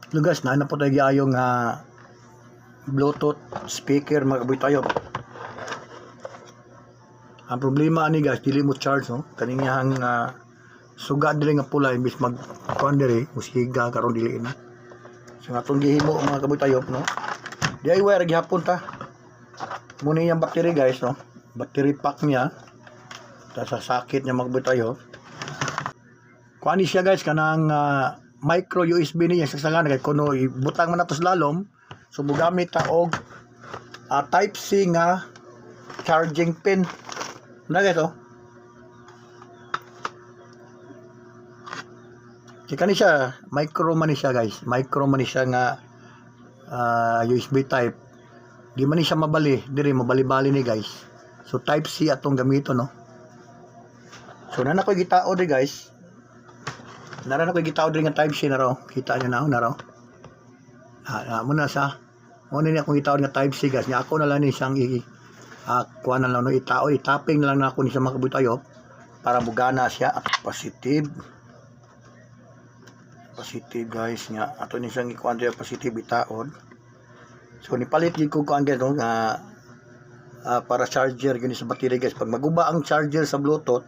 So guys, na po tayo gayong Bluetooth speaker mga kabuy tayo. Ang problema ani guys, dili mo charge no. Kaniyang suga dili nga pula imbis mag kuan diri musiga karon dili na. So atong gihimo mga kabuy tayo no. DIY ra gihapon ta. Muna yung battery guys no. Battery pack niya. Ta sa sakit niya mga kabuy tayo. Kuan siya guys kanang micro USB niya sa sagana kay kuno ibutang man nato sa lalom. So mogamit ta og type C nga charging pin. Na guys oh. Kaya ni siya micro man siya guys. Micro man siya nga USB type. Di man siya mabali, diri mabali-bali ni guys. So type C atong gamito no. So nana ko gitao di guys. Nara na ko gitao diri nga type C na raw. Kita niyo na raw. Muna sa muna ni akong gitao nga type C guys. Nya ako na lang ni siyang kuha na lang no itao, tapping na lang na ako ni sa mga kabuy tayo para mugana siya at positive guys nga ato ni siyang ikuan diya positive itaod. So nipalit gid ko kuan gyud no para charger gini sa battery guys. Pag maguba ang charger sa Bluetooth,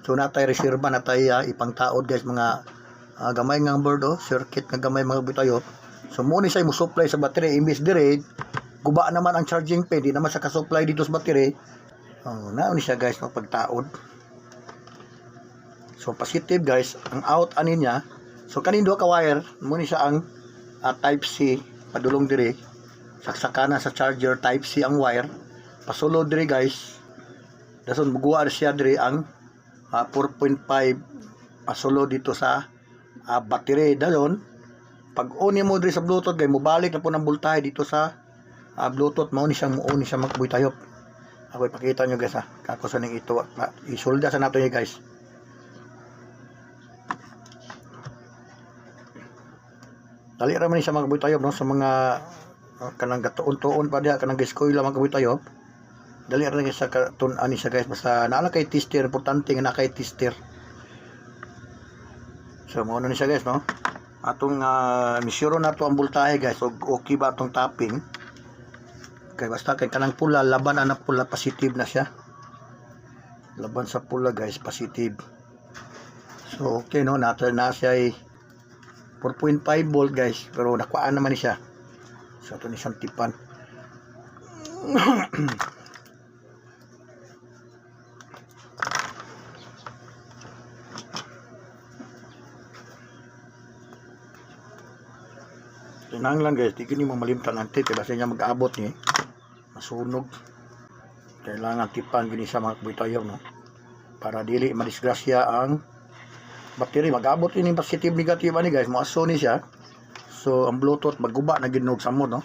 so natay reserba natay ipang taod guys mga gamay nga board circuit nga gamay mga kabuy tayo. So mo ni say mo supply sa battery imbis dire guba naman ang charging pin, di naman sa ka-supply dito sa battery. Naon siya guys pagtaod. So positive guys, ang out ani niya. So kanin duha ka wire, mo ni siya ang type C padulong dire. Saksakana sa charger type C ang wire. Pasulod dire guys. Dason muguwa siya dire ang 4.5 pasulod dito sa battery dalon. Pag on mo dire sa Bluetooth guys, mobalik na po ng voltahe dito sa Bluetooth. Mauni siyang magbuy tayo. Ako ipakita nyo guys kako sa ning ito isulda sa nato niya guys. Dali ra man siya magbuy tayo no sa mga kanang gatuon-tuon pa diha kanang giskoy lang magbuy tayo. Dali ra sa katun ani siya guys basta naa kay tester, importante nga na kay tester. So mo ni siya guys no. Atong misuro nato ang voltahe guys. So okay ba atong tapping? Kay basta kay kanang pula laban ana pula positive na siya. Laban sa pula guys positive. So okay no nato na siya ay 4.5 volt guys pero nakuhaan naman ni siya. So ito ni siyang tipan. Tinang lang guys, di kini mo malimtan ang tip basta niya mag-aabot ni masunog. Kailangan tipan gini sa mga kabuy tayo no para dili madisgrasya ang battery. Mag-abot ini positive negative ani guys, moaso ni siya. So ang Bluetooth magguba na ginog sa mo no.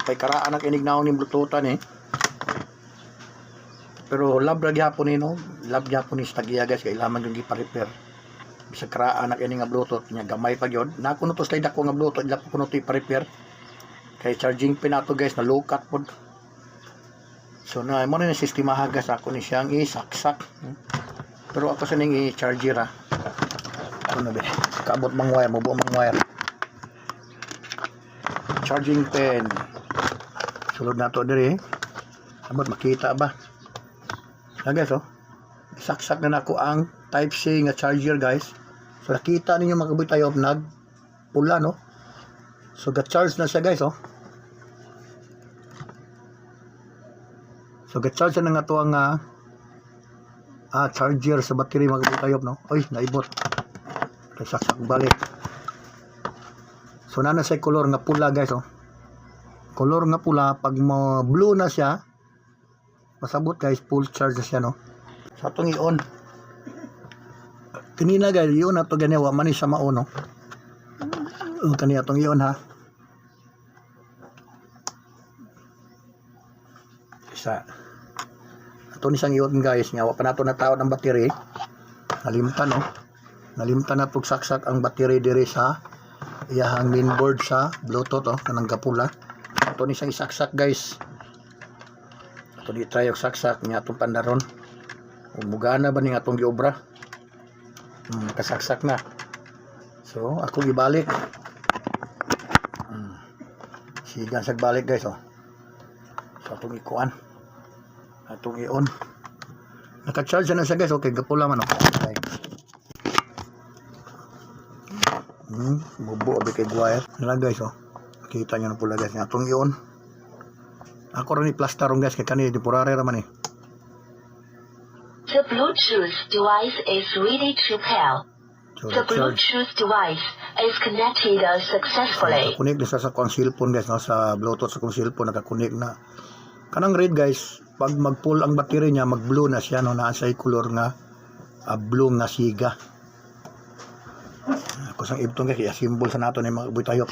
Kay karaan ang inignaon ni Bluetooth ani. Pero lab ra gyapon ni no, lab gyapon ni sa tagiya guys kay laman yung gipa-repair. Bisa karaan ang ini nga Bluetooth nya gamay pa gyud. Na kuno to slide ako nga Bluetooth, ila kuno to ipa-repair. Kay charging pin nato guys na low cut pod. So na mo ni sistema hagas ako ni siyang isaksak. Pero ako sa ning i-charger ano ba? Kaabot mang wire, mabuo mang wire. Charging pin. Sulod nato diri. Abot makita ba? Guys isaksak na nako ang type C nga charger guys. So nakita ninyo mga kabuy tayo nag pula no. So ga-charge na siya guys So ga-charge na nga to ang charger sa battery mga kabuy tayo no. Oy naibot. Saksak balik. So nana sa color nga pula guys Color nga pula pag mo blue na siya pasabot guys full charge na siya no. So atong i-on. Kanina guys, i-on ato gani wa man siya mao no. Kani atong i-on ha. Isa. Ato ni siyang i-on guys, nga wa pa nato nataod ang battery. Nalimtan no. Nalimtan na saksak ang battery diri sa iyahang mainboard sa Bluetooth kanang kapula. Ato ni siyang isaksak guys. Ato di tayo saksak niya atong pandaron. Umugana ba ni atong giobra? Kasaksak na. So ako ibalik. Sigan sa balik guys oh. So atong ikuan. Atong i-on. Naka-charge na siya guys. Okay, gapula man oh. Okay. Bubo abi kay wire. Nala guys oh. Kita nyo na pula guys. Atong i-on. Ako rin i-plaster ron guys kay kanina temporary raman eh. The Bluetooth device is ready to pair. So The Bluetooth device is connected successfully. nakakunik na sa kong cellphone guys no? Sa Bluetooth sa kong cellphone nakakunik na. Kanang red guys, pag mag-pull ang battery niya, mag-blue na siya no, naa sa color nga blue nga siga. Ako sang ibton guys, i-assemble sa nato ni mga buhay tayo.